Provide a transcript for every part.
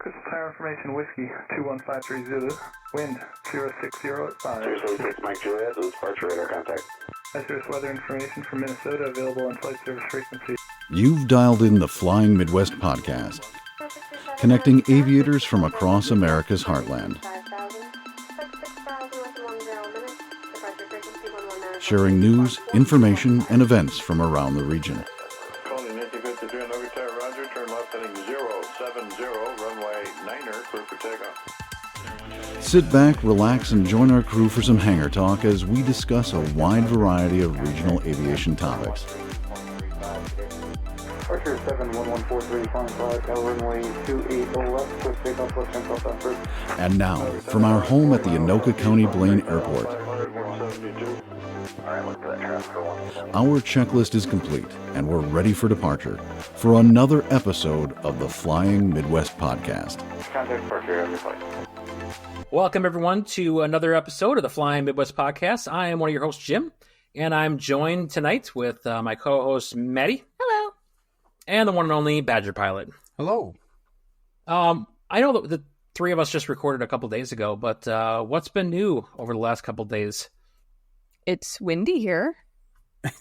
Crystal Tower Information Whiskey 21530 Zulu, wind 060 at 5. 076 Mike Juliet, this is departure radar contact. Hazardous weather information from Minnesota available on flight service frequency. You've dialed in the Flying Midwest podcast, connecting aviators from across America's heartland, sharing news, information, and events from around the region. Calling Nancy 53 on Oak Tower, Roger, turn left heading 070, runway 9er, clear for takeoff. Sit back, relax, and join our crew for some hangar talk as we discuss a wide variety of regional aviation topics. Departure 71143, flying flag, runway 28 left, quick takeoff, left hand southbound. And now, from our home at the Anoka County Blaine Airport, our checklist is complete, and we're ready for departure for another episode of the Flying Midwest podcast. Contact departure, every flight. Welcome, everyone, to another episode of the Flying Midwest podcast. I am one of your hosts, Jim, and I'm joined tonight with my co-host, Maddie. Hello. And the one and only Badger Pilot. Hello. I know that the three of us just recorded a couple days ago, but what's been new over the last couple days? It's windy here.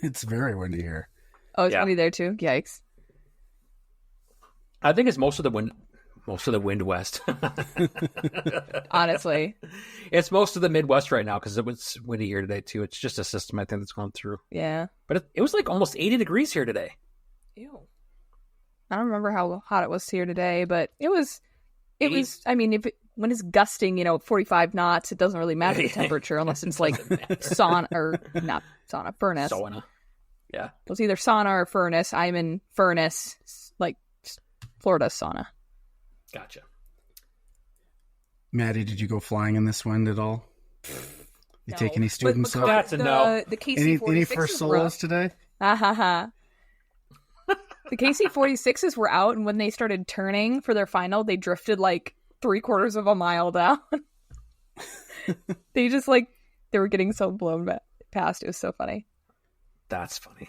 It's very windy here. Oh, it's Yeah. windy there too? Yikes. I think it's most of the wind west. Honestly. It's most of the Midwest right now because it was windy here today, too. It's just a system, I think, that's going through. Yeah. But it was like almost 80 degrees here today. Ew. I don't remember how hot it was here today, but it was, I mean, when it's gusting, 45 knots, it doesn't really matter the temperature unless it's like sauna, or not sauna, furnace. Sauna. Yeah. It was either sauna or furnace. I'm in furnace, like Florida sauna. Gotcha. Maddie, did you go flying in this wind at all? You No. take any students But up? That's a no. The Any KC-46s first were solos out. today? Ha ha ha. The KC-46s were out, and when they started turning for their final, they drifted like 3/4 of a mile down. They just they were getting so blown past. It was so funny. That's funny.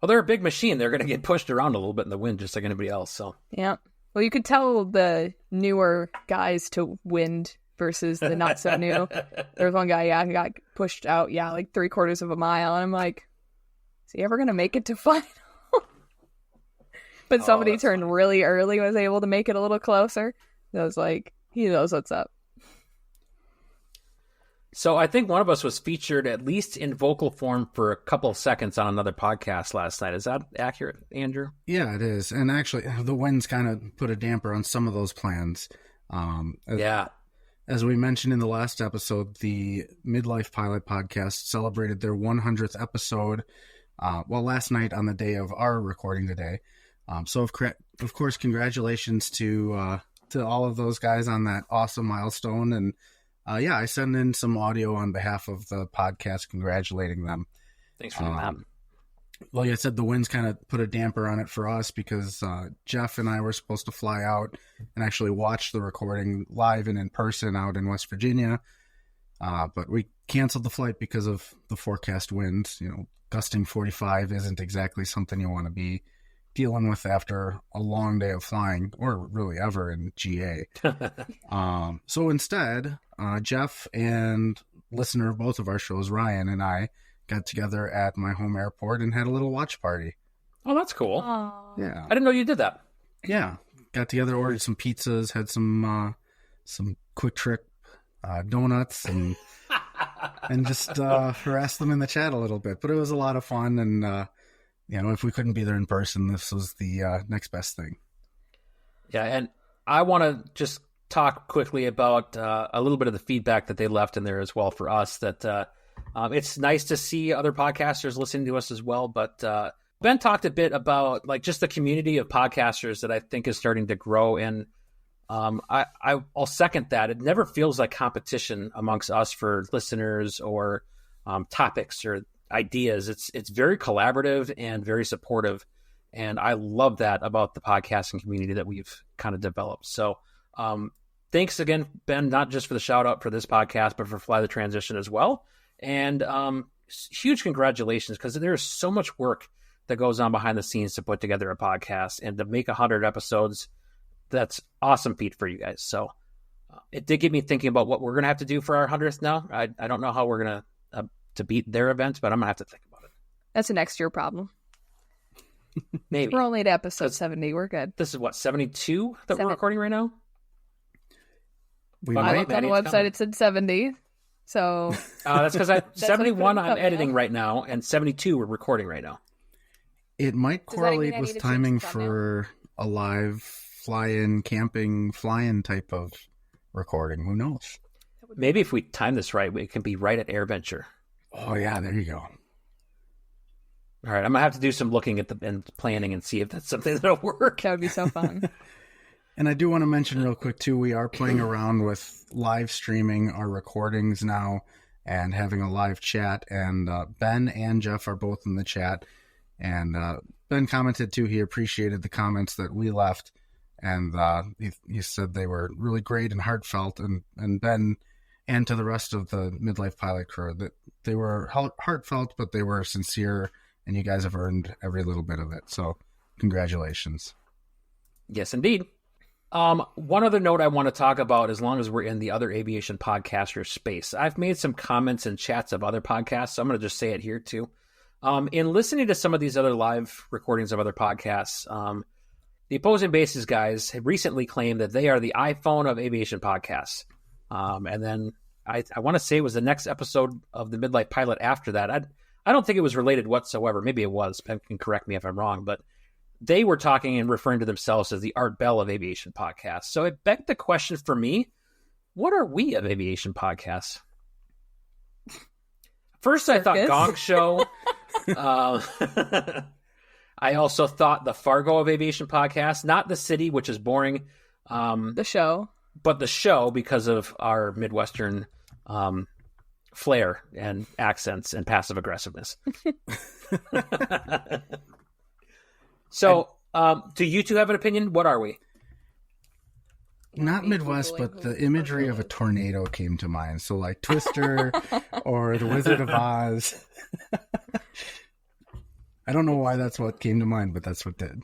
Well, they're a big machine. They're going to get pushed around a little bit in the wind, just like anybody else. So Yeah. Well, you could tell the newer guys to wind versus the not so new. There was one guy, who got pushed out, like 3/4 of a mile, and I'm like, is he ever gonna make it to final? But somebody that's turned really early, was able to make it a little closer. I was like, he knows what's up. So I think one of us was featured at least in vocal form for a couple of seconds on another podcast last night. Is that accurate, Andrew? Yeah, it is. And actually, the winds kind of put a damper on some of those plans. Yeah. As we mentioned in the last episode, the Midlife Pilot podcast celebrated their 100th episode, last night on the day of our recording today. So of course, congratulations to all of those guys on that awesome milestone. And I send in some audio on behalf of the podcast congratulating them. Thanks for doing that. Like I said, the winds kind of put a damper on it for us because Jeff and I were supposed to fly out and actually watch the recording live and in person out in West Virginia. But we canceled the flight because of the forecast winds. Gusting 45 isn't exactly something you want to be dealing with after a long day of flying, or really ever in GA. So instead, Jeff and listener of both of our shows, Ryan, and I got together at my home airport and had a little watch party. Oh, that's cool. Aww. Yeah. I didn't know you did that. Yeah. Got together, ordered some pizzas, had some Quick Trip donuts, and just harassed them in the chat a little bit. But it was a lot of fun, and if we couldn't be there in person, this was the next best thing. Yeah, and I want to just talk quickly about a little bit of the feedback that they left in there as well for us. That it's nice to see other podcasters listening to us as well. But Ben talked a bit about just the community of podcasters that I think is starting to grow, and I'll second that. It never feels like competition amongst us for listeners or topics or ideas. It's very collaborative and very supportive, and I love that about the podcasting community that we've kind of developed. So thanks again, Ben, not just for the shout out for this podcast, but for Fly the Transition as well. And huge congratulations, because there's so much work that goes on behind the scenes to put together a podcast, and to make 100 episodes. that's awesome feat for you guys. So it did get me thinking about what we're going to have to do for our 100th now. I don't know how we're going to beat their event, but I'm going to have to think about it. That's a next year problem. Maybe. We're only at episode 70. We're good. This is what, 72 that we're recording right now? We I might. looked on the website, it said 70. So That's because 71 I'm coming editing up. right now, and 72 we're recording right now. It might Does that mean correlate I need with to change timing the thumbnail? for a live fly-in, camping, fly-in type of recording. Who knows? Maybe if we time this right, it can be right at AirVenture. Oh, yeah, there you go. All right, I'm going to have to do some looking at and planning and see if that's something that'll work. that would be so fun. And I do want to mention real quick, too, we are playing around with live streaming our recordings now and having a live chat. And Ben and Jeff are both in the chat. And Ben commented, too, he appreciated the comments that we left. And he said they were really great and heartfelt. And Ben, and to the rest of the Midlife Pilot crew, that they were heartfelt, but they were sincere. And you guys have earned every little bit of it. So congratulations. Yes, indeed. One other note I want to talk about, as long as we're in the other aviation podcaster space, I've made some comments and chats of other podcasts, so I'm going to just say it here too. In listening to some of these other live recordings of other podcasts, the Opposing Bases guys have recently claimed that they are the iPhone of aviation podcasts. And then I want to say it was the next episode of the Midlife Pilot after that. I don't think it was related whatsoever. Maybe it was. Ben can correct me if I'm wrong, but they were talking and referring to themselves as the Art Bell of aviation podcasts. So it begged the question for me, what are we of aviation podcasts? First, I thought Circus? Gong Show. I also thought the Fargo of aviation podcasts, not the city, which is boring. The show. But the show, because of our Midwestern flair and accents and passive aggressiveness. So, do you two have an opinion? What are we? Not Me Midwest, Googling but who the the imagery Fargo of a is. tornado came to mind. So like Twister or the Wizard of Oz. I don't know why that's what came to mind, but that's what did.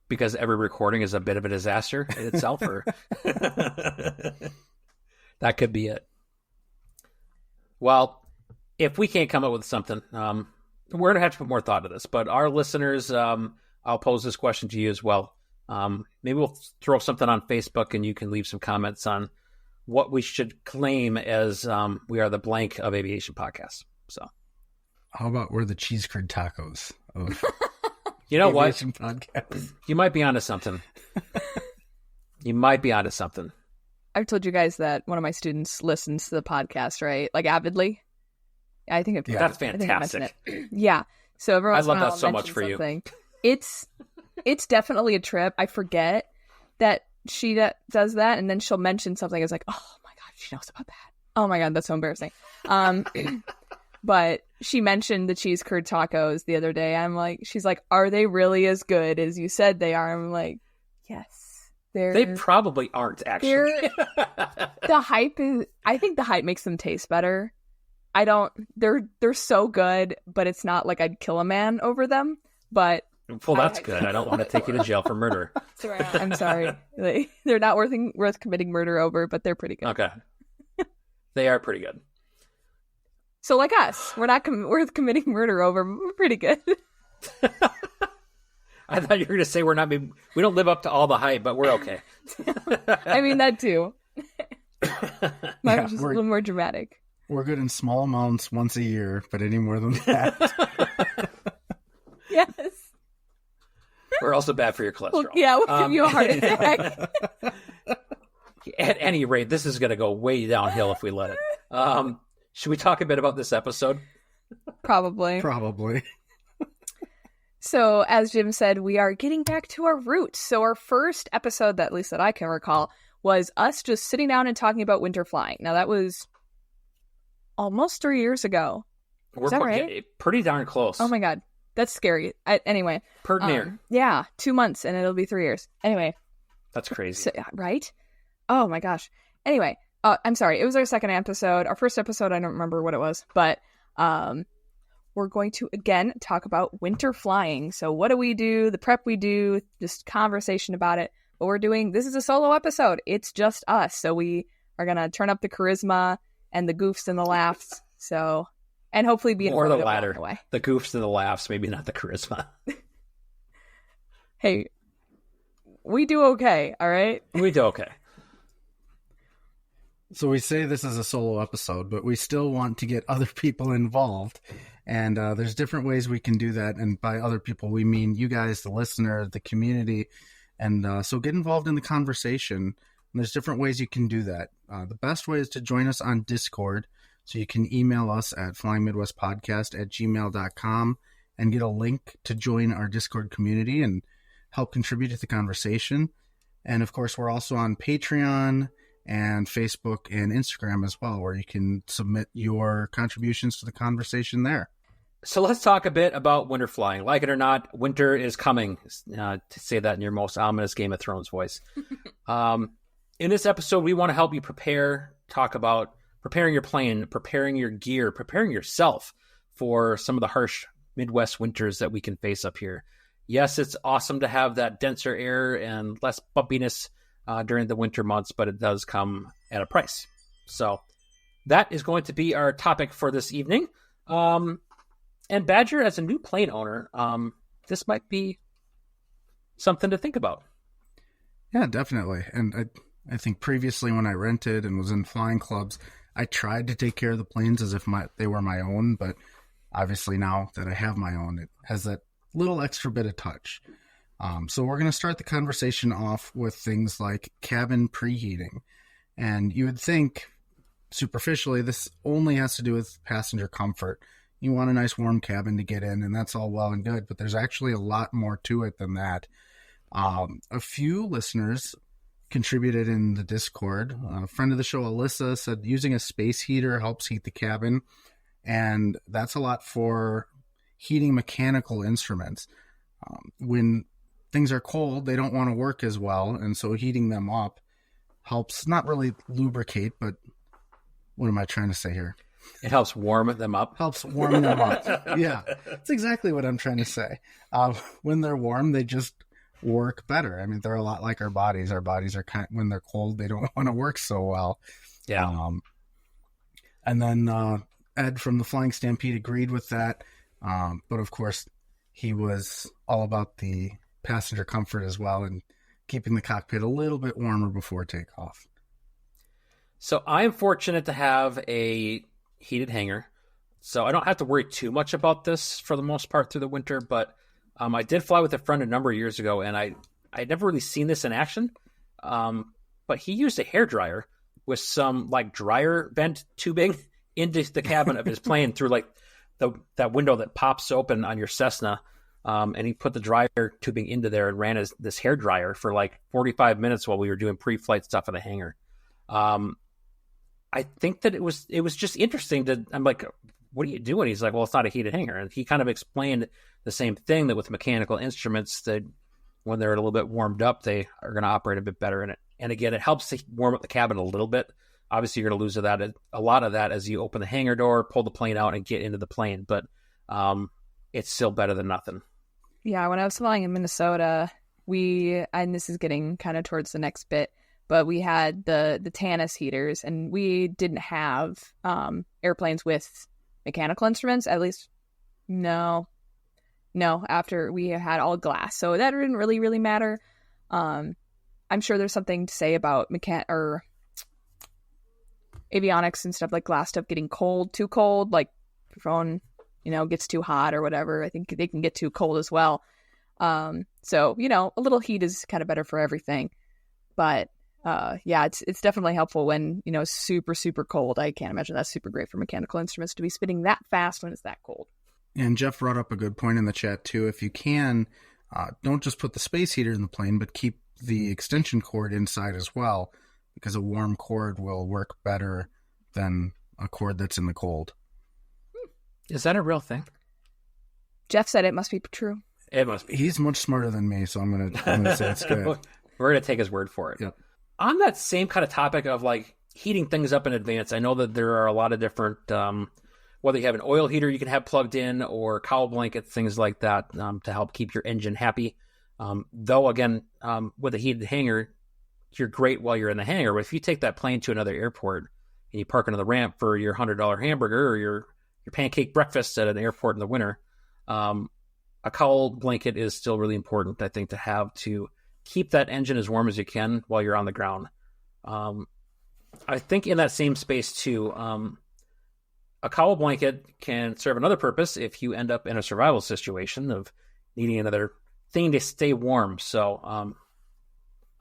Because every recording is a bit of a disaster in itself, or that could be it. Well, if we can't come up with something, we're going to have to put more thought to this. But our listeners, I'll pose this question to you as well. Maybe we'll throw something on Facebook and you can leave some comments on what we should claim as we are the blank of aviation podcasts. So, How about we're the cheese curd tacos of you know what? aviation podcasts? You might be onto something. You might be onto something. I've told you guys that one of my students listens to the podcast, right? Like avidly. I think I've, That's I think I mentioned fantastic. it. Yeah. So every once I love in a while that I'll so much mention for you. something. It's definitely a trip. I forget that she does that, and then she'll mention something. It's like, oh my god, she knows about that. Oh my god, that's so embarrassing. But she mentioned the cheese curd tacos the other day. She's like, are they really as good as you said they are? I'm like, yes, They probably aren't, actually. the hype is. I think the hype makes them taste better. They're so good, but it's not like I'd kill a man over them. But Well, that's good. I don't want to take you to jail for murder. I'm sorry. They're not worth committing murder over, but they're pretty good. Okay. They are pretty good. So like us, we're not worth committing murder over, but we're pretty good. I thought you were going to say we don't live up to all the hype, but we're okay. I mean, that too. Mine was just a we're- little more dramatic. We're good in small amounts once a year, but any more than that. Yes. We're also bad for your cholesterol. Well, yeah, we'll give you a heart attack. At any rate, this is going to go way downhill if we let it. Should we talk a bit about this episode? Probably. Probably. So, as Jim said, we are getting back to our roots. So, our first episode, at least that I can recall, was us just sitting down and talking about winter flying. Now, that was almost 3 years ago. We're that right? pretty darn close. Oh my god, that's scary. Anyway, Pretty near. yeah, 2 months and it'll be 3 years. Anyway, That's crazy. so, right? Oh my gosh. Anyway, I'm sorry. It was our second episode. Our first episode, I don't remember what it was, but we're going to again talk about winter flying. So, what do we do? The prep we do, just conversation about it. But this is a solo episode. It's just us. So we are going to turn up the charisma and the goofs and the laughs. So, and hopefully be Or the informative latter. along the way. The goofs and the laughs, maybe not the charisma. Hey, we do okay, all right? We do okay. So we say this is a solo episode, but we still want to get other people involved. And there's different ways we can do that. And by other people, we mean you guys, the listener, the community. And so get involved in the conversation. And there's different ways you can do that. The best way is to join us on Discord. So you can email us at flyingmidwestpodcast@gmail.com and get a link to join our Discord community and help contribute to the conversation. And of course, we're also on Patreon and Facebook and Instagram as well, where you can submit your contributions to the conversation there. So let's talk a bit about winter flying. Like it or not, winter is coming, to say that in your most ominous Game of Thrones voice. In this episode, we want to help you prepare, talk about preparing your plane, preparing your gear, preparing yourself for some of the harsh Midwest winters that we can face up here. Yes, it's awesome to have that denser air and less bumpiness during the winter months, but it does come at a price. So that is going to be our topic for this evening. And Badger, as a new plane owner, this might be something to think about. Yeah, definitely. And I think previously when I rented and was in flying clubs, I tried to take care of the planes as if they were my own, but obviously now that I have my own, it has that little extra bit of touch. So we're going to start the conversation off with things like cabin preheating. And you would think, superficially, this only has to do with passenger comfort. You want a nice warm cabin to get in, and that's all well and good, but there's actually a lot more to it than that. A few listeners contributed in the Discord. A friend of the show, Alyssa, said using a space heater helps heat the cabin, and that's a lot for heating mechanical instruments. When things are cold, they don't want to work as well, and so heating them up helps not really lubricate, but what am I trying to say here? It helps warm them up. Helps warm them up. Yeah, that's exactly what I'm trying to say. When they're warm, they just work better. I mean, they're a lot like our bodies. Our bodies are when they're cold, they don't want to work so well. Yeah. And then Ed from the Flying Stampede agreed with that. But of course, he was all about the passenger comfort as well and keeping the cockpit a little bit warmer before takeoff. So I'm fortunate to have a heated hangar, so I don't have to worry too much about this for the most part through the winter, but I did fly with a friend a number of years ago, and I'd never really seen this in action, but he used a hairdryer with some like dryer vent tubing into the cabin of his plane through like that window that pops open on your Cessna, and he put the dryer tubing into there and ran this hairdryer for like 45 minutes while we were doing pre-flight stuff in the hangar. I think that it was just interesting I'm like, what are you doing? He's like, well, it's not a heated hangar. And he kind of explained the same thing, that with mechanical instruments, that when they're a little bit warmed up, they are going to operate a bit better in it. And again, it helps to warm up the cabin a little bit. Obviously, you're going to lose a lot of that as you open the hangar door, pull the plane out, and get into the plane. But it's still better than nothing. Yeah, when I was flying in Minnesota, and this is getting kind of towards the next bit, but we had the Tanis heaters, and we didn't have airplanes with mechanical instruments. At least, no. After we had all glass, so that didn't really matter. I'm sure there's something to say about or avionics and stuff, like glass stuff getting too cold, like your phone, gets too hot or whatever. I think they can get too cold as well. So a little heat is kind of better for everything, but. It's definitely helpful when, it's super, super cold. I can't imagine that's super great for mechanical instruments to be spinning that fast when it's that cold. And Jeff brought up a good point in the chat, too. If you can, don't just put the space heater in the plane, but keep the extension cord inside as well, because a warm cord will work better than a cord that's in the cold. Is that a real thing? Jeff said it must be true. It must be. He's much smarter than me, so I'm gonna say it's good. We're going to take his word for it. Yep. On that same kind of topic of like heating things up in advance, I know that there are a lot of different, whether you have an oil heater you can have plugged in or cowl blankets, things like that, to help keep your engine happy. Though, again, with a heated hangar, you're great while you're in the hangar. But if you take that plane to another airport and you park under the ramp for your $100 hamburger or your pancake breakfast at an airport in the winter, a cowl blanket is still really important, I think, to have to keep that engine as warm as you can while you're on the ground. I think in that same space, too, a cowl blanket can serve another purpose if you end up in a survival situation of needing another thing to stay warm. So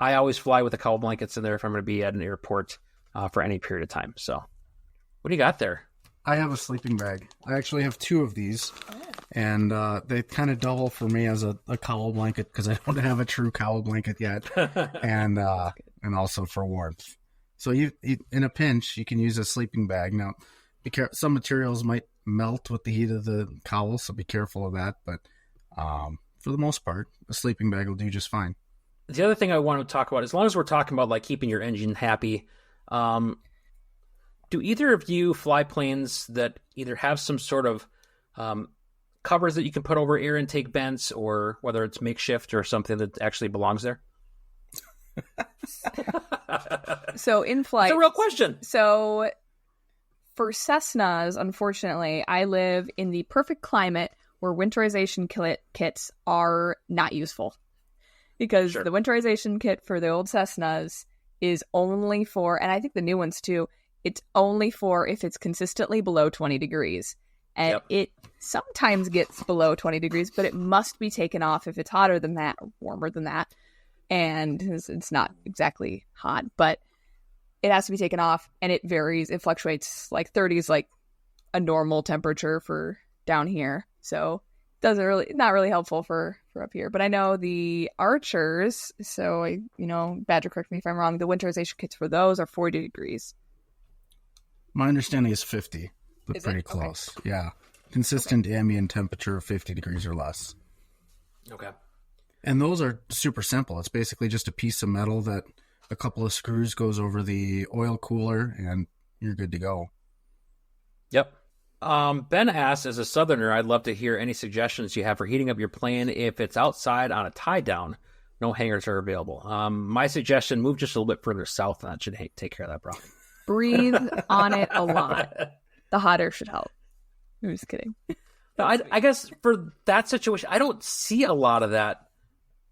I always fly with the cowl blankets in there if I'm going to be at an airport for any period of time. So what do you got there? I have a sleeping bag. I actually have 2 of these, and they kind of double for me as a cowl blanket because I don't have a true cowl blanket yet, and also for warmth. So you in a pinch, you can use a sleeping bag. Now, be careful. Some materials might melt with the heat of the cowl, so be careful of that. But for the most part, a sleeping bag will do just fine. The other thing I want to talk about, as long as we're talking about like keeping your engine happy, do either of you fly planes that either have some sort of covers that you can put over air intake vents, or whether it's makeshift or something that actually belongs there? So in flight, it's a real question. So for Cessnas, unfortunately, I live in the perfect climate where winterization kits are not useful. Because the winterization kit for the old Cessnas is only for, and I think the new ones too, it's only for if it's consistently below 20 degrees. And it sometimes gets below 20 degrees, but it must be taken off if it's hotter than that or warmer than that. And it's not exactly hot, but it has to be taken off, and it varies. It fluctuates. Like 30 is like a normal temperature for down here. So not really helpful for up here. But I know the Archers, so Badger, correct me if I'm wrong, the winterization kits for those are 40 degrees. My understanding is 50, but is pretty close. Okay. Yeah. Consistent ambient temperature of 50 degrees or less. Okay. And those are super simple. It's basically just a piece of metal that a couple of screws goes over the oil cooler, and you're good to go. Yep. Ben asks, as a southerner, I'd love to hear any suggestions you have for heating up your plane if it's outside on a tie down. No hangars are available. My suggestion, move just a little bit further south, and that should take care of that problem. Breathe on it a lot. The hot air should help. I'm just kidding. I guess for that situation, I don't see a lot of that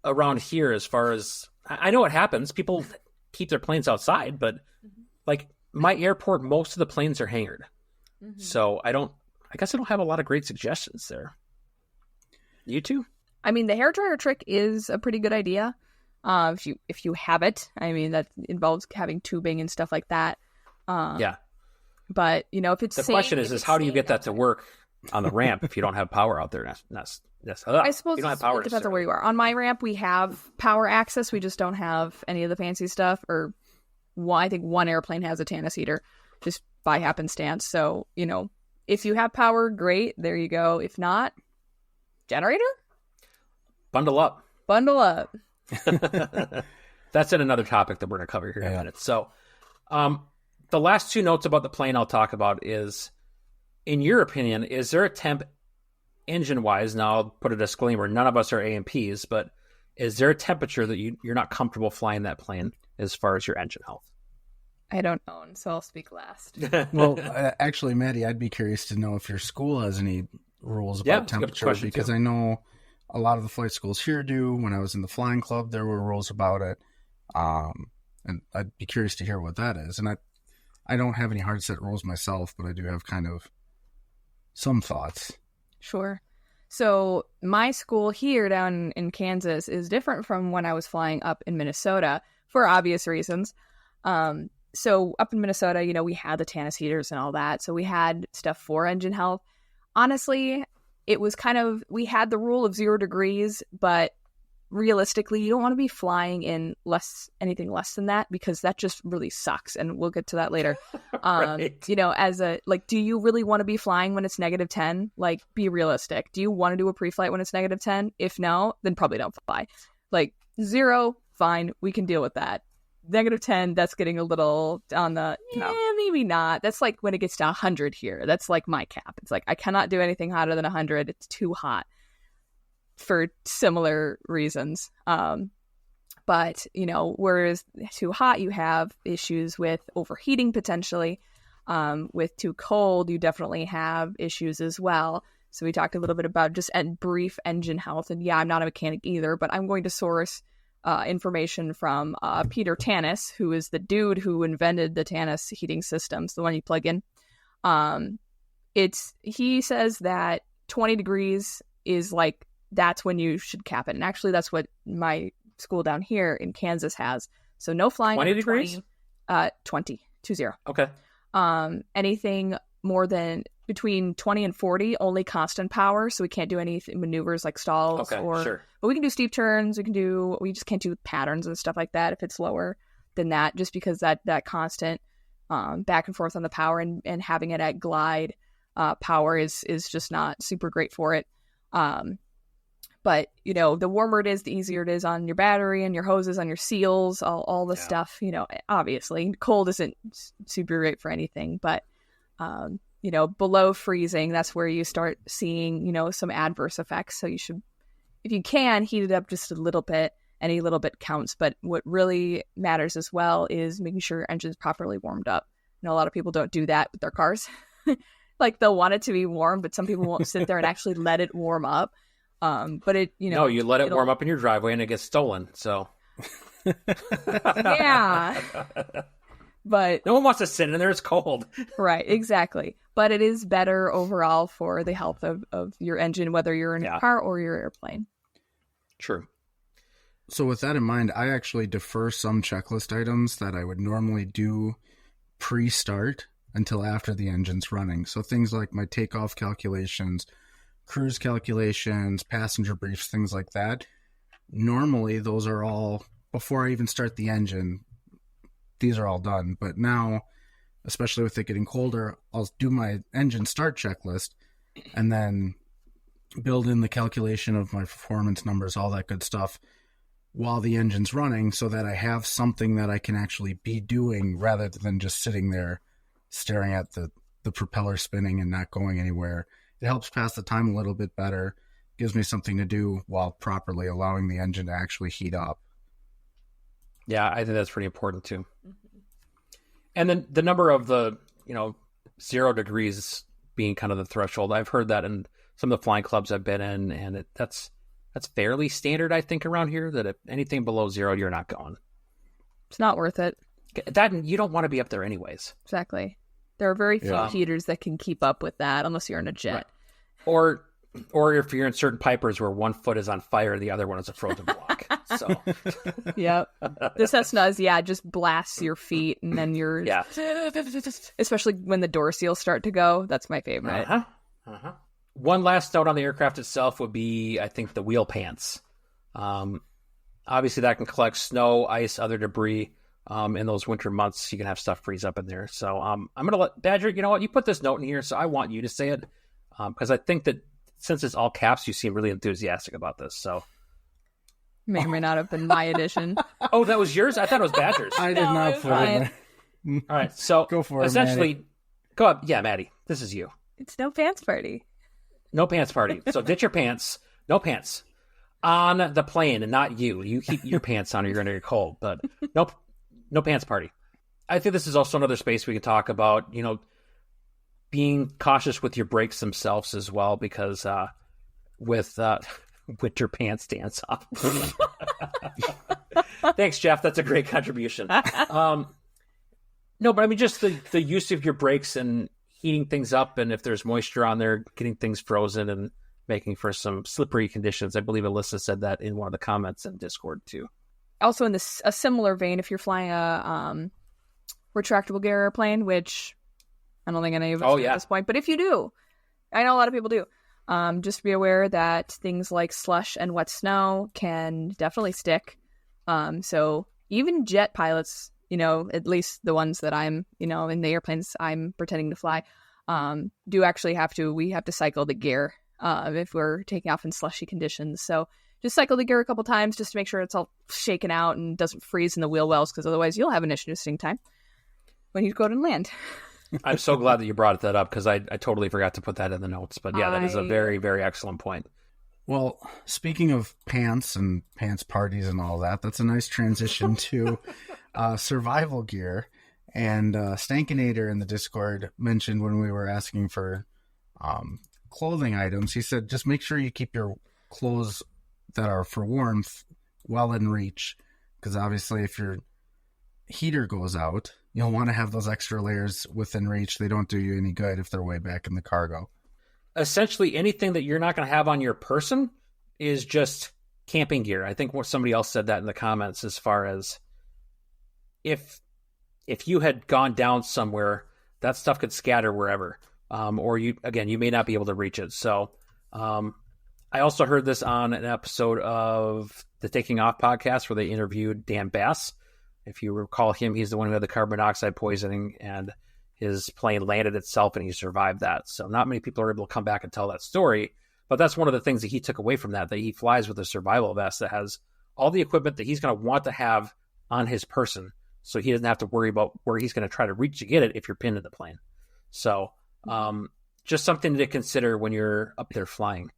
around here. As far as I know, it happens. People keep their planes outside, but like my airport, most of the planes are hangared. Mm-hmm. So I guess I don't have a lot of great suggestions there. You too? I mean, the hairdryer trick is a pretty good idea. If you have it, I mean, that involves having tubing and stuff like that. Yeah. But if it's the question is how do you get that to work on the ramp if you don't have power out there? I suppose you don't have power. It depends on where you are. On my ramp, we have power access. We just don't have any of the fancy stuff. Or I think one airplane has a Tannis heater, just by happenstance. So if you have power, great. There you go. If not, generator. Bundle up. That's another topic that we're going to cover here in a minute. So, the last 2 notes about the plane I'll talk about is, in your opinion, is there a temp engine-wise? Now, I'll put a disclaimer. None of us are A&Ps, but is there a temperature that you're not comfortable flying that plane as far as your engine health? I don't own, so I'll speak last. Well, actually, Maddie, I'd be curious to know if your school has any rules about temperature, because I know a lot of the flight schools here do. When I was in the flying club, there were rules about it. And I'd be curious to hear what that is. And I don't have any hard set rules myself, but I do have kind of some thoughts. Sure. So my school here down in Kansas is different from when I was flying up in Minnesota for obvious reasons. So up in Minnesota, we had the Tannis heaters and all that. So we had stuff for engine health. Honestly, it was we had the rule of 0 degrees, but realistically, you don't want to be flying in anything less than that, because that just really sucks. And we'll get to that later. Right. Do you really want to be flying when it's -10? Like, be realistic. Do you want to do a pre-flight when it's -10? If no, then probably don't fly. 0, fine. We can deal with that. -10, that's getting a little on the, maybe not. That's like when it gets to 100 here. That's like my cap. It's like, I cannot do anything hotter than 100. It's too hot. for similar reasons. But, whereas too hot, you have issues with overheating potentially. With too cold, you definitely have issues as well. So we talked a little bit about just brief engine health. And yeah, I'm not a mechanic either, but I'm going to source information from Peter Tanis, who is the dude who invented the Tanis heating systems, the one you plug in. He says that 20 degrees is like, that's when you should cap it. And actually, that's what my school down here in Kansas has. So no flying 20 degrees? 20. Okay. Anything more than between 20 and 40, only constant power. So we can't do any maneuvers like stalls sure. But we can do steep turns. We just can't do patterns and stuff like that if it's lower than that, just because that constant back and forth on the power and having it at glide power is just not super great for it. But, the warmer it is, the easier it is on your battery and your hoses, on your seals, all the stuff, obviously. Cold isn't super great for anything, but, below freezing, that's where you start seeing, some adverse effects. So you should, if you can, heat it up just a little bit. Any little bit counts. But what really matters as well is making sure your engine's properly warmed up. A lot of people don't do that with their cars. Like, they'll want it to be warm, but some people won't sit there and actually let it warm up. But it, no, you let it warm up in your driveway and it gets stolen. So, yeah, but no one wants to sit in there. It's cold. Right. Exactly. But it is better overall for the health of your engine, whether you're in a car or your airplane. True. So with that in mind, I actually defer some checklist items that I would normally do pre-start until after the engine's running. So things like my takeoff calculations, cruise calculations, passenger briefs, things like that. Normally, those are all, before I even start the engine, these are all done. But now, especially with it getting colder, I'll do my engine start checklist and then build in the calculation of my performance numbers, all that good stuff, while the engine's running, so that I have something that I can actually be doing rather than just sitting there staring at the propeller spinning and not going anywhere. It helps pass the time a little bit better, gives me something to do while properly allowing the engine to actually heat up. Yeah, I think that's pretty important too. Mm-hmm. And then the number of 0 degrees being kind of the threshold. I've heard that in some of the flying clubs I've been in, and that's fairly standard, I think, around here, that if anything below 0, you're not going. It's not worth it. That, you don't want to be up there anyways. Exactly. There are very few heaters that can keep up with that unless you're in a jet. Right. Or if you're in certain pipers where one foot is on fire, the other one is a frozen block. So, yep. The Cessnas, just blasts your feet, and then you're especially when the door seals start to go. That's my favorite. One last note on the aircraft itself would be, I think, the wheel pants. Obviously, that can collect snow, ice, other debris. In those winter months, you can have stuff freeze up in there. So I'm going to let Badger, you know what? You put this note in here, so I want you to say it. Because I think that since it's all caps, you seem really enthusiastic about this. So may or may not have been my addition. Oh, that was yours? I thought it was Badger's. I did not put it in. All right, so go for it, essentially, Maddie. Go up. Yeah, Maddie, this is you. It's no pants party. No pants party. So ditch your pants. No pants on the plane, and not you. You keep your pants on or you're going to get cold. But nope, no pants party. I think this is also another space we can talk about, being cautious with your brakes themselves as well, because with winter pants dance off. Thanks, Jeff. That's a great contribution. No, but I mean, just the use of your brakes and heating things up, and if there's moisture on there, getting things frozen and making for some slippery conditions. I believe Alyssa said that in one of the comments in Discord too. Also, in a similar vein, if you're flying a retractable gear airplane, which I don't think any of us do at this point, but if you do, I know a lot of people do, just be aware that things like slush and wet snow can definitely stick. So even jet pilots, at least the ones that I'm, in the airplanes I'm pretending to fly, do actually we have to cycle the gear if we're taking off in slushy conditions. So just cycle the gear a couple times just to make sure it's all shaken out and doesn't freeze in the wheel wells, because otherwise you'll have an interesting time when you go to land. I'm so glad that you brought that up, because I totally forgot to put that in the notes. But yeah, that is a very, very excellent point. Well, speaking of pants and pants parties and all that, that's a nice transition to survival gear. And Stankinator in the Discord mentioned when we were asking for clothing items, he said just make sure you keep your clothes that are for warmth well in reach, because obviously if your heater goes out, you'll want to have those extra layers within reach. They don't do you any good if they're way back in the cargo. Essentially, anything that you're not going to have on your person is just camping gear. I think somebody else said that in the comments, as far as if you had gone down somewhere, that stuff could scatter wherever. Or you may not be able to reach it. So I also heard this on an episode of the Taking Off podcast where they interviewed Dan Bass. If you recall him, he's the one who had the carbon monoxide poisoning, and his plane landed itself and he survived that. So not many people are able to come back and tell that story. But that's one of the things that he took away from that he flies with a survival vest that has all the equipment that he's going to want to have on his person, so he doesn't have to worry about where he's going to try to reach to get it if you're pinned in the plane. So just something to consider when you're up there flying.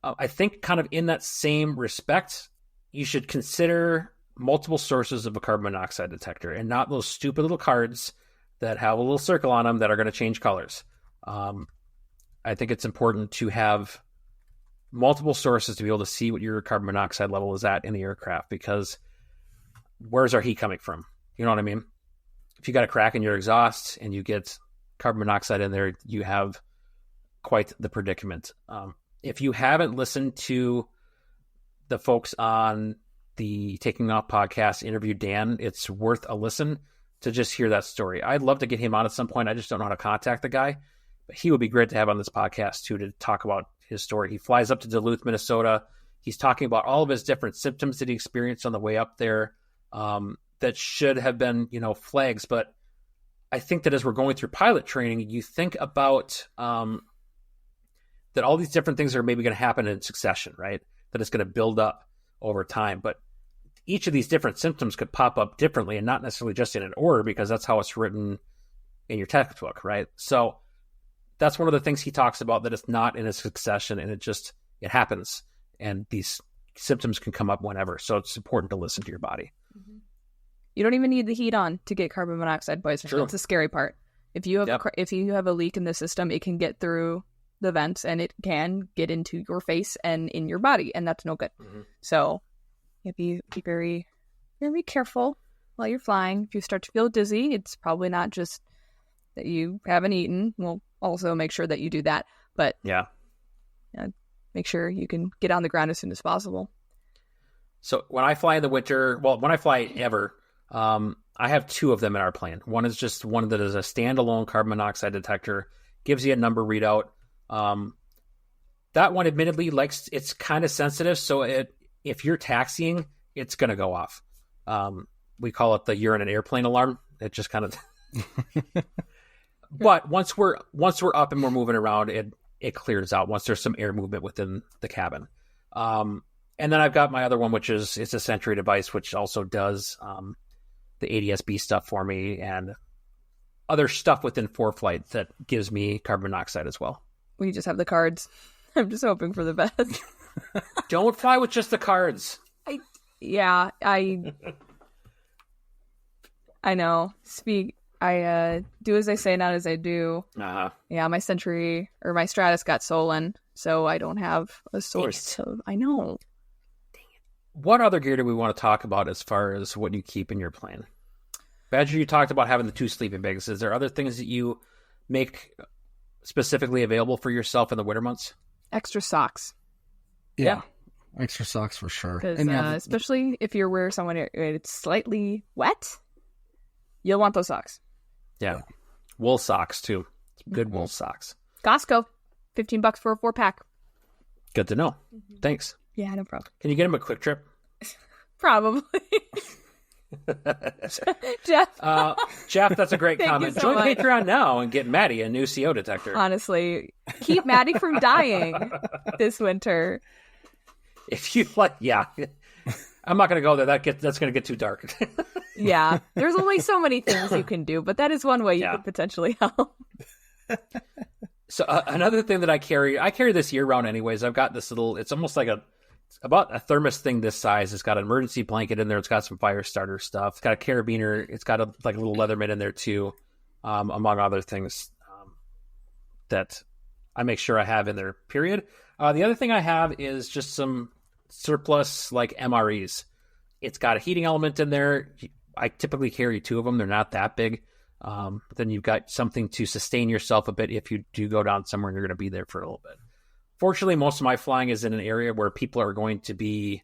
I think kind of in that same respect, you should consider multiple sources of a carbon monoxide detector, and not those stupid little cards that have a little circle on them that are going to change colors. I think it's important to have multiple sources to be able to see what your carbon monoxide level is at in the aircraft, because where's our heat coming from? You know what I mean? If you got a crack in your exhaust and you get carbon monoxide in there, you have quite the predicament. If you haven't listened to the folks on the Taking Off podcast interview Dan, it's worth a listen to just hear that story. I'd love to get him on at some point. I just don't know how to contact the guy, but he would be great to have on this podcast too, to talk about his story. He flies up to Duluth, Minnesota. He's talking about all of his different symptoms that he experienced on the way up there, that should have been, flags. But I think that as we're going through pilot training, you think about that all these different things are maybe going to happen in succession, right? That it's going to build up over time. But each of these different symptoms could pop up differently, and not necessarily just in an order, because that's how it's written in your textbook, right? So that's one of the things he talks about, that it's not in a succession, and it happens. And these symptoms can come up whenever. So it's important to listen to your body. You don't even need the heat on to get carbon monoxide poisoning. True. That's the scary part. If you have if you have a leak in the system, it can get through the vents, and it can get into your face and in your body, and that's no good. So you be very, very careful while you're flying. If you start to feel dizzy, it's probably not just that you haven't eaten. We'll also make sure that you do that. But make sure you can get on the ground as soon as possible. So when I fly in the winter, when I fly ever, I have two of them in our plane. One is just one that is a standalone carbon monoxide detector, gives you a number readout. That one, admittedly, it's kind of sensitive. So if you're taxiing, it's going to go off. We call it the "you're in an airplane" alarm. It just kind of. But once we're up and we're moving around, it clears out once there's some air movement within the cabin. And then I've got my other one, which it's a Sentry device, which also does the ADS-B stuff for me, and other stuff within ForeFlight that gives me carbon monoxide as well. We just have the cards. I'm just hoping for the best. Don't fly with just the cards. I know. I do as I say, not as I do. Yeah, my Sentry or my Stratus got stolen, so I don't have a source. So I know. What other gear do we want to talk about as far as what you keep in your plane? Badger, you talked about having the 2 sleeping bags. Is there other things that you make specifically available for yourself in the winter months? Extra socks. Yeah. Extra socks for sure. Because especially if you're where it's slightly wet, you'll want those socks. Yeah. Wool socks, too. Good wool socks. Costco. $15 for a 4-pack. Good to know. Thanks. Yeah, no problem. Can you get him a quick trip? Probably. Jeff, that's a great Thank comment. you so Join much. Patreon now and get Maddie a new CO detector. Honestly, keep Maddie from dying this winter. If you like, I'm not going to go there. That's going to get too dark. Yeah, there's only so many things you can do, but that is one way you could potentially help. So another thing that I carry this year round anyways. I've got this little, it's almost like about a thermos thing this size. It's got an emergency blanket in there. It's got some fire starter stuff. It's got a carabiner. It's got a little Leatherman in there too, among other things that I make sure I have in there, period. The other thing I have is just some surplus like MREs. It's got a heating element in there. I typically carry 2 of them. They're not that big. But then you've got something to sustain yourself a bit if you do go down somewhere and you're going to be there for a little bit. Fortunately, most of my flying is in an area where people are going to be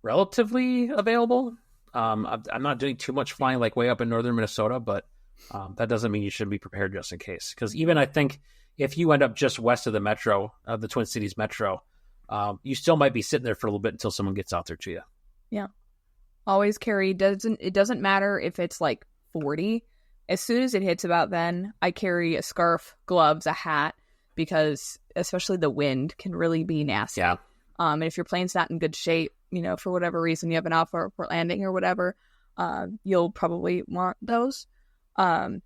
relatively available. I'm not doing too much flying like way up in northern Minnesota, but that doesn't mean you shouldn't be prepared just in case. Because even I think if you end up just west of the metro, of the Twin Cities metro, you still might be sitting there for a little bit until someone gets out there to you. Yeah. Always carry, it doesn't matter if it's like 40. As soon as it hits about then, I carry a scarf, gloves, a hat, because especially the wind can really be nasty. Yeah. And if your plane's not in good shape, for whatever reason, you have an alpha airport landing or whatever, you'll probably want those. Yep.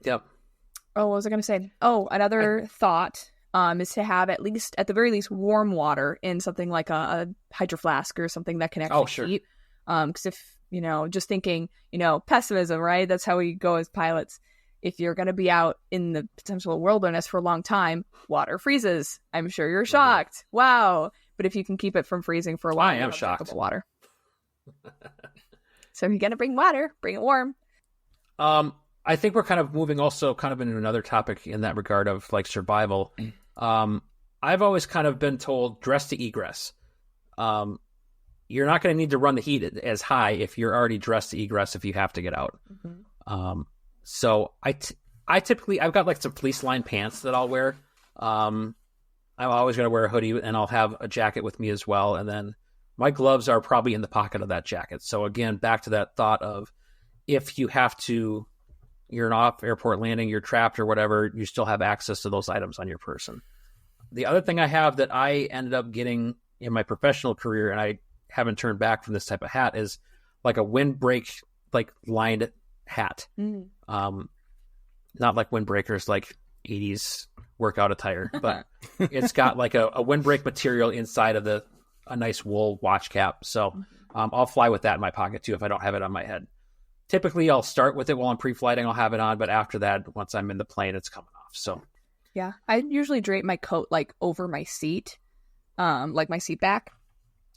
Oh, what was I going to say? Oh, another thought is to have at the very least, warm water in something like a hydro flask or something that can actually heat. Because if, just thinking, pessimism, right? That's how we go as pilots. If you're going to be out in the potential wilderness for a long time, water freezes. I'm sure you're shocked. Wow. But if you can keep it from freezing for a while, I am shocked. Water. So if you're going to bring water, bring it warm. I think we're kind of moving also kind of into another topic in that regard of like survival. I've always kind of been told dress to egress. You're not going to need to run the heat as high if you're already dressed to egress if you have to get out. Mm-hmm. So I typically, I've got like some fleece lined pants that I'll wear. I'm always going to wear a hoodie and I'll have a jacket with me as well. And then my gloves are probably in the pocket of that jacket. So again, back to that thought of if you have to, you're an off airport landing, you're trapped or whatever, you still have access to those items on your person. The other thing I have that I ended up getting in my professional career, and I haven't turned back from this type of hat, is like a windbreak, like lined hat. Not like windbreakers, like 80s workout attire, but it's got like a windbreak material inside of a nice wool watch cap. So I'll fly with that in my pocket too if I don't have it on my head. Typically, I'll start with it while I'm pre-flighting. I'll have it on, but after that, once I'm in the plane, it's coming off. So, yeah, I usually drape my coat like over my seat, like my seat back.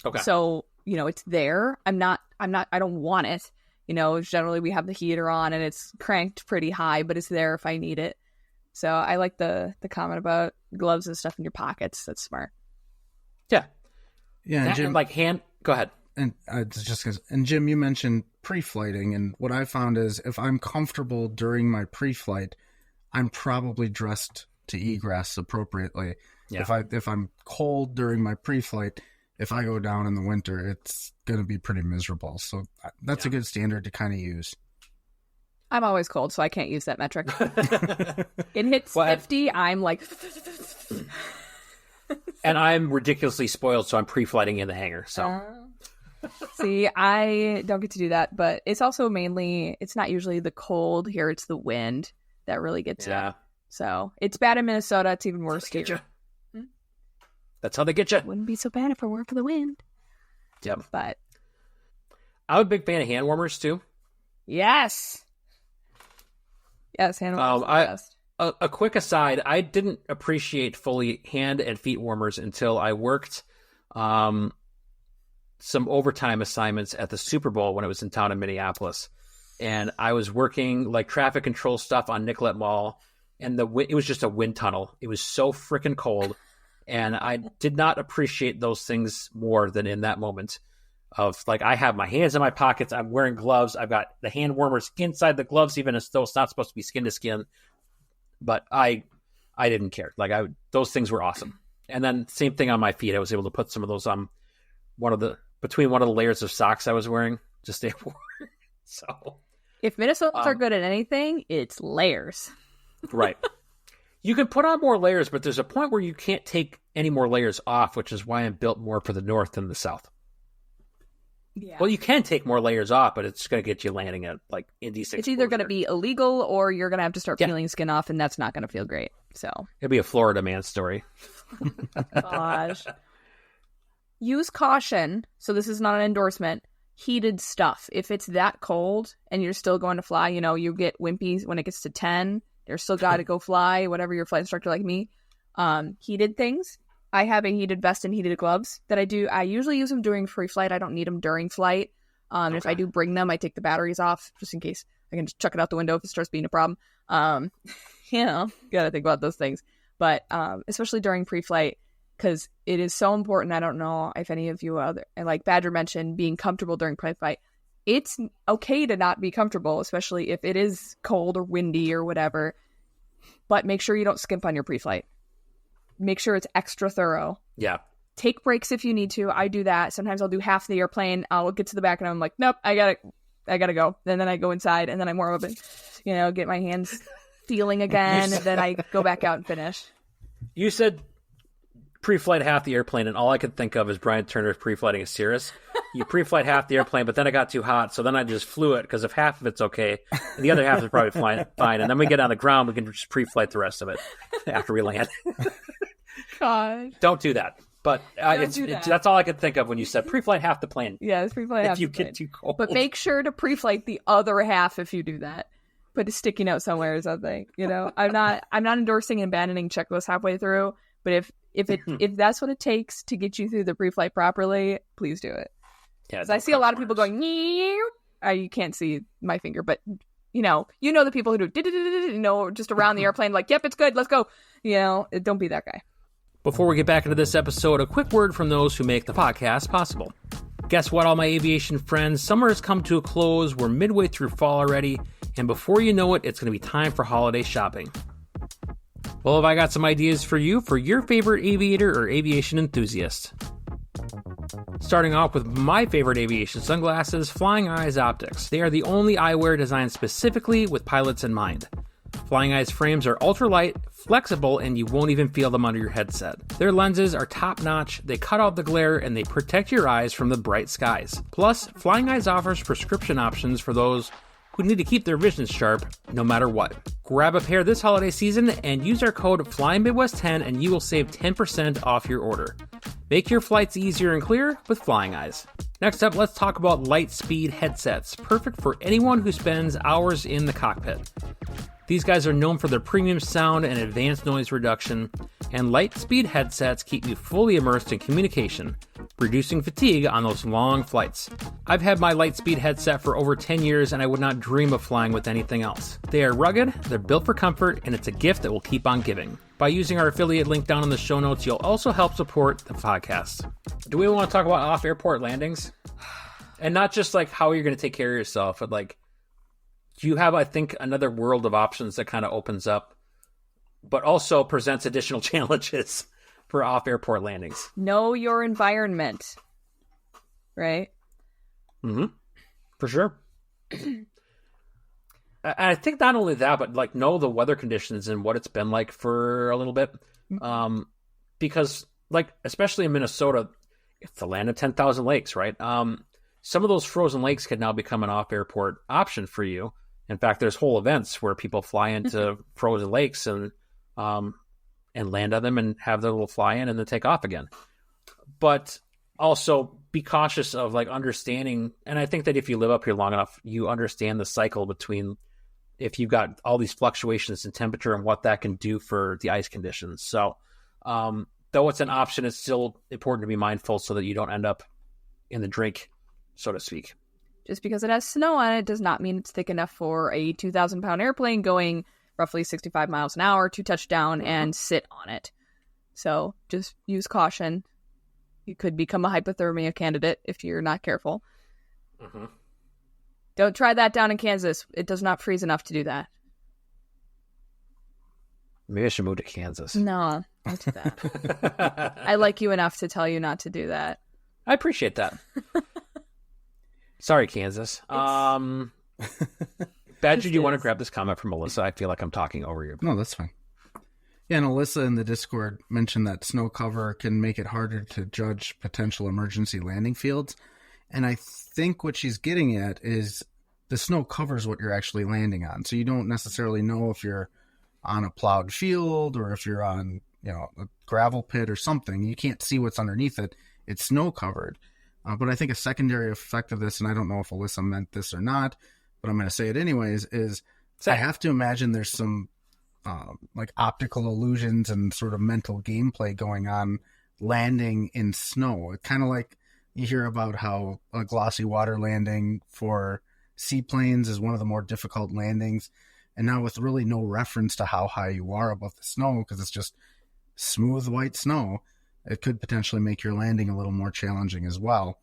Okay. So it's there. I don't want it. Generally we have the heater on and it's cranked pretty high, but it's there if I need it. So I like the comment about gloves and stuff in your pockets. That's smart. Yeah. Yeah, that, Jim. Go ahead. And and Jim, you mentioned pre-flighting, and what I found is if I'm comfortable during my pre-flight, I'm probably dressed to egress appropriately. Yeah. If I'm cold during my pre-flight, if I go down in the winter, it's going to be pretty miserable. So that's a good standard to kind of use. I'm always cold, so I can't use that metric. It hits 50, I'm like... And I'm ridiculously spoiled, so I'm pre-flighting in the hangar. So, see, I don't get to do that, but it's also mainly, it's not usually the cold here, it's the wind that really gets you. So it's bad in Minnesota, it's even worse here. That's how they get you. Wouldn't be so bad if it weren't for the wind. Yep. But I'm a big fan of hand warmers too. Yes, hand warmers are the best. A quick aside, I didn't appreciate fully hand and feet warmers until I worked some overtime assignments at the Super Bowl when it was in town in Minneapolis. And I was working like traffic control stuff on Nicollet Mall, and it was just a wind tunnel. It was so freaking cold. And I did not appreciate those things more than in that moment of like, I have my hands in my pockets. I'm wearing gloves. I've got the hand warmers inside the gloves, even as though it's not supposed to be skin to skin. But I didn't care. Like those things were awesome. And then same thing on my feet. I was able to put some of those on between one of the layers of socks I was wearing. Just stay warm. So if Minnesotans are good at anything, it's layers. Right. You can put on more layers, but there's a point where you can't take any more layers off, which is why I'm built more for the north than the south. Yeah. Well, you can take more layers off, but it's going to get you landing at like indecent. It's either going to be illegal or you're going to have to start peeling skin off, and that's not going to feel great. So it'll be a Florida man story. Gosh. Use caution. So this is not an endorsement. Heated stuff. If it's that cold and you're still going to fly, you get wimpy when it gets to 10. You're still got to go fly, whatever your flight instructor like me. Heated things. I have a heated vest and heated gloves that I do. I usually use them during free flight. I don't need them during flight. Okay. If I do bring them, I take the batteries off just in case. I can just chuck it out the window if it starts being a problem. Gotta think about those things. But especially during pre-flight, because it is so important. I don't know if any of you and like Badger mentioned, being comfortable during pre-flight. It's okay to not be comfortable, especially if it is cold or windy or whatever. But make sure you don't skimp on your pre-flight. Make sure it's extra thorough. Yeah. Take breaks if you need to. I do that. Sometimes I'll do half the airplane. I'll get to the back and I'm like, nope, I gotta go. And then I go inside and then I warm up and, get my hands feeling again. And then I go back out and finish. You said pre-flight half the airplane, and all I could think of is Brian Turner's pre-flighting a Cirrus. You pre-flight half the airplane, but then it got too hot, so then I just flew it, because if half of it's okay, and the other half is probably fine, and then we get on the ground, we can just pre-flight the rest of it after we land. God. Don't do that. But that's all I could think of when you said pre-flight half the plane. Yeah, it's pre-flight half if you the plane. get too cold. But make sure to pre-flight the other half if you do that. Put a sticky note somewhere or something. I'm not endorsing and abandoning checklists halfway through, but if that's what it takes to get you through the pre-flight properly, please do it. Yeah, I see a lot of people going, you can't see my finger, but the people who do just around the airplane, like, yep, it's good, let's go. Don't be that guy. Before we get back into this episode, a quick word from those who make the podcast possible. Guess what, all my aviation friends? Summer has come to a close. We're midway through fall already, and before you know it, it's going to be time for holiday shopping. Well, have I got some ideas for you for your favorite aviator or aviation enthusiast? Starting off with my favorite aviation sunglasses, Flying Eyes Optics. They are the only eyewear designed specifically with pilots in mind. Flying Eyes frames are ultralight, flexible, and you won't even feel them under your headset. Their lenses are top-notch, they cut out the glare, and they protect your eyes from the bright skies. Plus, Flying Eyes offers prescription options for those who need to keep their vision sharp no matter what. Grab a pair this holiday season and use our code FlyingMidwest10 and you will save 10% off your order. Make your flights easier and clearer with Flying Eyes. Next up, let's talk about Lightspeed headsets, perfect for anyone who spends hours in the cockpit. These guys are known for their premium sound and advanced noise reduction, and Lightspeed headsets keep you fully immersed in communication, reducing fatigue on those long flights. I've had my Lightspeed headset for over 10 years and I would not dream of flying with anything else. They are rugged, they're built for comfort, and it's a gift that will keep on giving. By using our affiliate link down in the show notes, you'll also help support the podcast. Do we want to talk about off-airport landings? And not just like how you're going to take care of yourself, but like, you have, I think, another world of options that kind of opens up, but also presents additional challenges for off-airport landings. Know your environment, right? Mm-hmm. For sure. I think not only that, but like know the weather conditions and what it's been like for a little bit. Because like, especially in Minnesota, it's the land of 10,000 lakes, right? Some of those frozen lakes could now become an off-airport option for you. In fact, there's whole events where people fly into frozen lakes and land on them and have their little fly-in and then take off again. But also be cautious of like understanding, and I think that if you live up here long enough, you understand the cycle between if you've got all these fluctuations in temperature and what that can do for the ice conditions. So though it's an option, it's still important to be mindful so that you don't end up in the drink, so to speak. Just because it has snow on it does not mean it's thick enough for a 2,000-pound airplane going roughly 65 miles an hour to touch down and sit on it. So just use caution. You could become a hypothermia candidate if you're not careful. Mm-hmm. Don't try that down in Kansas. It does not freeze enough to do that. Maybe I should move to Kansas. No, don't do that. I like you enough to tell you not to do that. I appreciate that. Sorry, Kansas. Badger, do you want to grab this comment from Melissa? I feel like I'm talking over you. No, that's fine. Yeah, and Alyssa in the Discord mentioned that snow cover can make it harder to judge potential emergency landing fields. And I think what she's getting at is the snow covers what you're actually landing on. So you don't necessarily know if you're on a plowed field or if you're on, a gravel pit or something. You can't see what's underneath it. It's snow covered. But I think a secondary effect of this, and I don't know if Alyssa meant this or not, but I'm going to say it anyways, is I have to imagine there's some like optical illusions and sort of mental gameplay going on landing in snow. It's kind of like you hear about how a glossy water landing for seaplanes is one of the more difficult landings. And now with really no reference to how high you are above the snow, because it's just smooth white snow, it could potentially make your landing a little more challenging as well.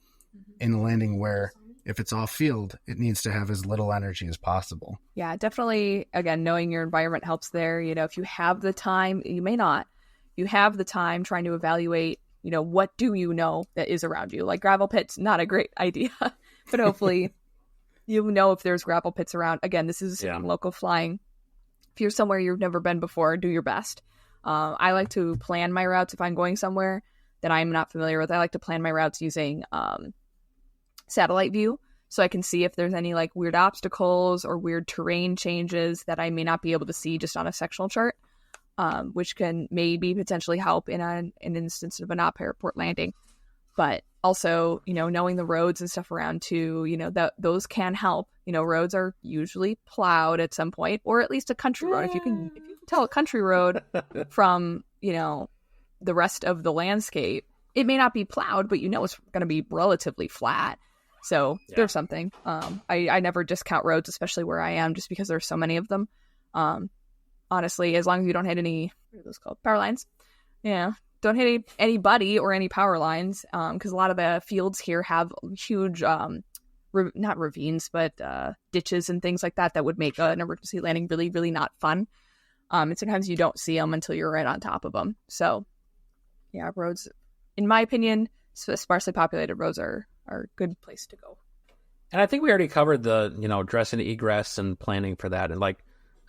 In a landing where if it's off field, it needs to have as little energy as possible. Yeah, definitely. Again, knowing your environment helps there. If you have the time, you may not. You have the time trying to evaluate, what do you know that is around you? Like gravel pits, not a great idea, but hopefully you know if there's gravel pits around. Again, this is local flying. If you're somewhere you've never been before, do your best. I like to plan my routes if I'm going somewhere that I'm not familiar with. I like to plan my routes using satellite view, so I can see if there's any like weird obstacles or weird terrain changes that I may not be able to see just on a sectional chart, which can maybe potentially help in an instance of an op airport landing. But also, knowing the roads and stuff around too, those can help. Roads are usually plowed at some point, or at least a country road. If you can tell a country road from, the rest of the landscape, it may not be plowed, but it's going to be relatively flat. So there's something. I never discount roads, especially where I am, just because there's so many of them. Honestly, as long as you don't hit any, what are those called? Power lines. Yeah. Don't hit anybody or any power lines, because a lot of the fields here have huge, not ravines, but ditches and things like that would make an emergency landing really, really not fun. And sometimes you don't see them until you're right on top of them. So, yeah, roads, in my opinion, sparsely populated roads are a good place to go. And I think we already covered the, dress and egress and planning for that. And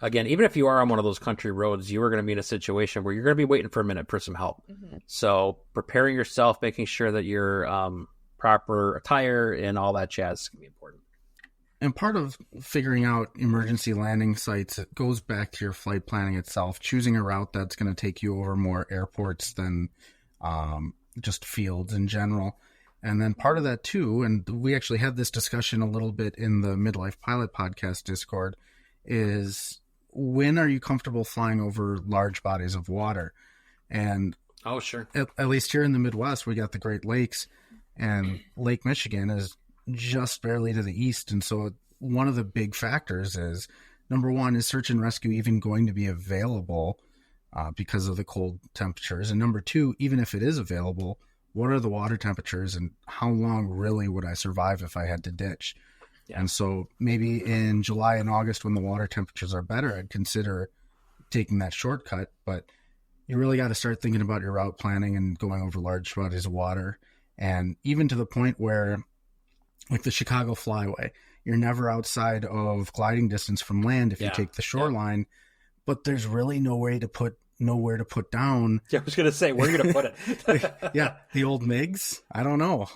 again, even if you are on one of those country roads, you are going to be in a situation where you're going to be waiting for a minute for some help. Mm-hmm. So preparing yourself, making sure that you're proper attire and all that jazz is going to be important. And part of figuring out emergency landing sites, it goes back to your flight planning itself, choosing a route that's going to take you over more airports than just fields in general. And then part of that too, and we actually had this discussion a little bit in the Midlife Pilot Podcast Discord, is when are you comfortable flying over large bodies of water? And sure. At least here in the Midwest, we got the Great Lakes, and Lake Michigan is just barely to the east. And so one of the big factors is, number one, is search and rescue even going to be available because of the cold temperatures? And number two, even if it is available, what are the water temperatures and how long really would I survive if I had to ditch? Yeah. And so maybe in July and August when the water temperatures are better, I'd consider taking that shortcut. But you really got to start thinking about your route planning and going over large bodies of water. And even to the point where, like the Chicago Flyway, you're never outside of gliding distance from land if you take the shoreline, but there's really nowhere to put down. Yeah, I was going to say, where are you going to put it? Yeah, the old MiGs? I don't know.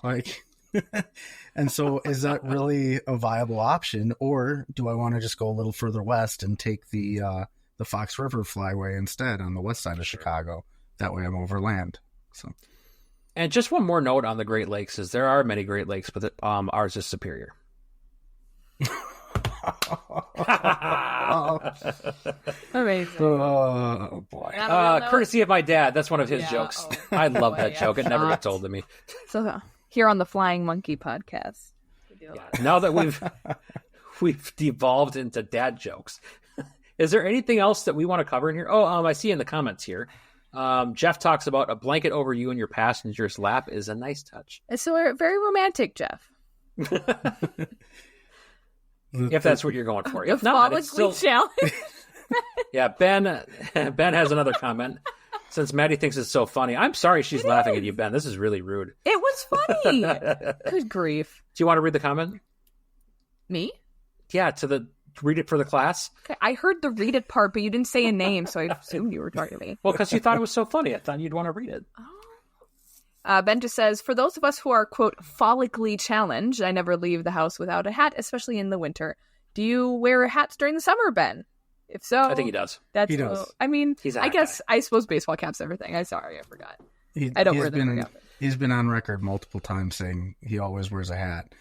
And so is that really a viable option, or do I want to just go a little further west and take the Fox River Flyway instead on the west side of Chicago? That way I'm over land. So. And just one more note on the Great Lakes is there are many Great Lakes, but ours is superior. Amazing. Oh boy. Courtesy of my dad. That's one of his jokes. I love that joke. It never gets old to me. So here on the Flying Monkey podcast, now that we've devolved into dad jokes, is there anything else that we want to cover in here? I see in the comments here. Jeff talks about a blanket over you and your passenger's lap is a nice touch. It's so very romantic, Jeff. If that's what you're going for. If not, it's still challenge. Yeah, Ben has another comment. Since Maddie thinks it's so funny, I'm sorry she's laughing at you, Ben. This is really rude. It was funny. Good grief. Do you want to read the comment? Me? Yeah, read it for the class. Okay, I heard the read it part, but you didn't say a name, so I assumed you were talking to me. Well, because you thought it was so funny. I thought you'd want to read it. Ben just says, for those of us who are, quote, follically challenged, I never leave the house without a hat, especially in the winter. Do you wear hats during the summer, Ben? If so, I think he does. He does. I mean, He's a I hat guess guy. I suppose baseball caps everything. I'm sorry, I forgot. I don't wear them very often. He's been on record multiple times saying he always wears a hat.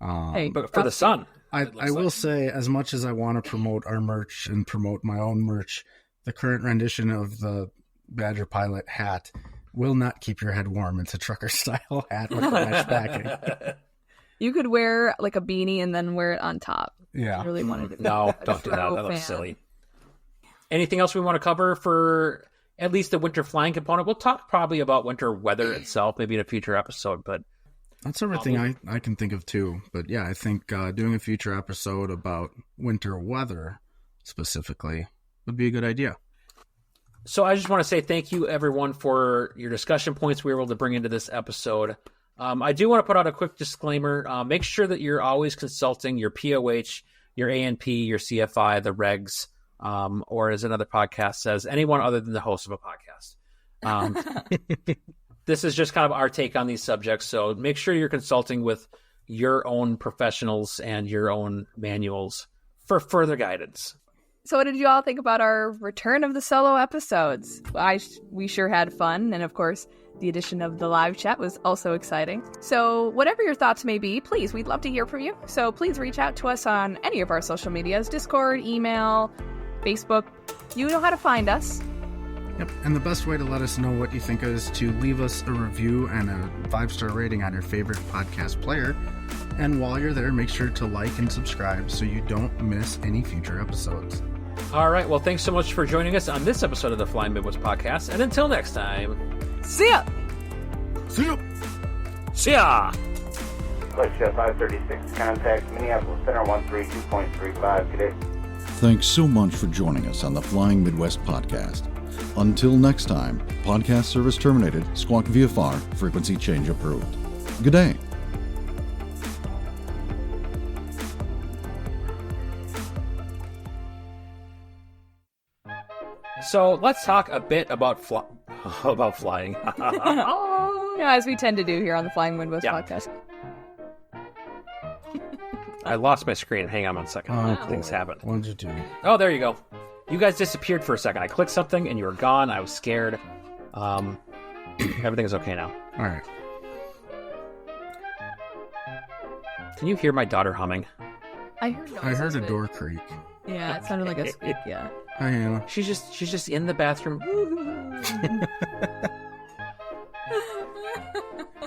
Hey, But for the sun, I will say, as much as I want to promote our merch and promote my own merch, the current rendition of the Badger Pilot hat will not keep your head warm. It's a trucker-style hat with the mesh backing. you could wear like a beanie and then wear it on top. Yeah. I really wanted to. no, don't do that. That looks silly. Anything else we want to cover for at least the winter flying component? We'll talk probably about winter weather itself, maybe in a future episode, but That's everything I can think of too. But yeah, I think doing a future episode about winter weather specifically would be a good idea. So I just want to say thank you, everyone, for your discussion points we were able to bring into this episode. I do want to put out a quick disclaimer. Make sure that you're always consulting your POH, your ANP, your CFI, the regs, or as another podcast says, anyone other than the host of a podcast. This is just kind of our take on these subjects, so make sure you're consulting with your own professionals and your own manuals for further guidance. So what did you all think about our return of the solo episodes? We sure had fun, and of course, the addition of the live chat was also exciting. So whatever your thoughts may be, please, we'd love to hear from you. So please reach out to us on any of our social medias, Discord, email, Facebook. You know how to find us. Yep, and the best way to let us know what you think is to leave us a review and a 5-star rating on your favorite podcast player. And while you're there, make sure to like and subscribe so you don't miss any future episodes. All right, well, thanks so much for joining us on this episode of the Flying Midwest Podcast, and until next time, See ya! See you! see ya! Flight 536, contact Minneapolis Center 132.35. Good day. Thanks so much for joining us on the Flying Midwest Podcast. Until next time, podcast service terminated, squawk VFR, frequency change approved. Good day. So let's talk a bit about flying. As we tend to do here on the Flying Midwest Yeah. podcast. I lost my screen. Hang on one second. Things happen. What did you do? Oh, there you go. You guys disappeared for a second. I clicked something and you were gone. I was scared. Everything's okay now. All right. Can you hear my daughter humming? I heard a door creak. Yeah, it sounded like a squeak, yeah. Hi, Anna. She's just in the bathroom.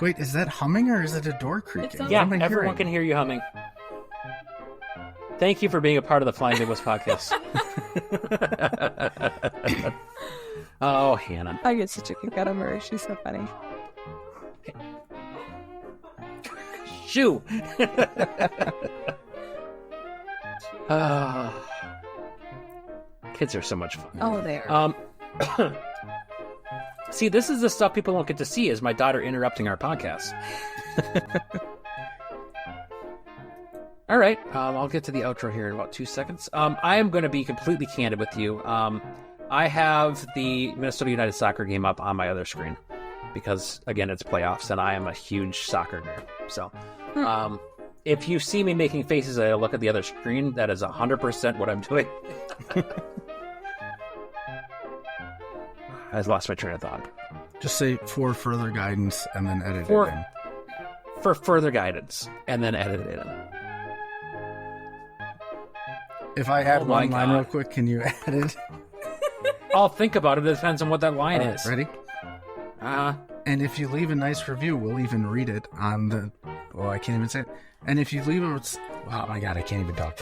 Wait, is that humming or is it a door creaking? sounds- Yeah, What am I everyone hearing? can hear you humming. Thank you for being a part of the Flying Midwest Podcast. Oh, Hannah. I get such a kick out of her. She's so funny. Shoo! Kids are so much fun. Oh, there. See, this is the stuff people don't get to see, is my daughter interrupting our podcast. All right, I'll get to the outro here in about 2 seconds. I am going to be completely candid with you. I have the Minnesota United soccer game up on my other screen because, again, it's playoffs, and I am a huge soccer nerd. So, if you see me making faces as I look at the other screen, that is 100% what I'm doing. I lost my train of thought. Just say for further guidance and then edit it in. For further guidance, and then edit it in. If I add Oh my one line God. real quick, can you add it? I'll think about it. It depends on what that line All right, is. ready? And if you leave a nice review, we'll even read it on the... Oh, I can't even say it. And if you leave a... Oh my God, I can't even talk.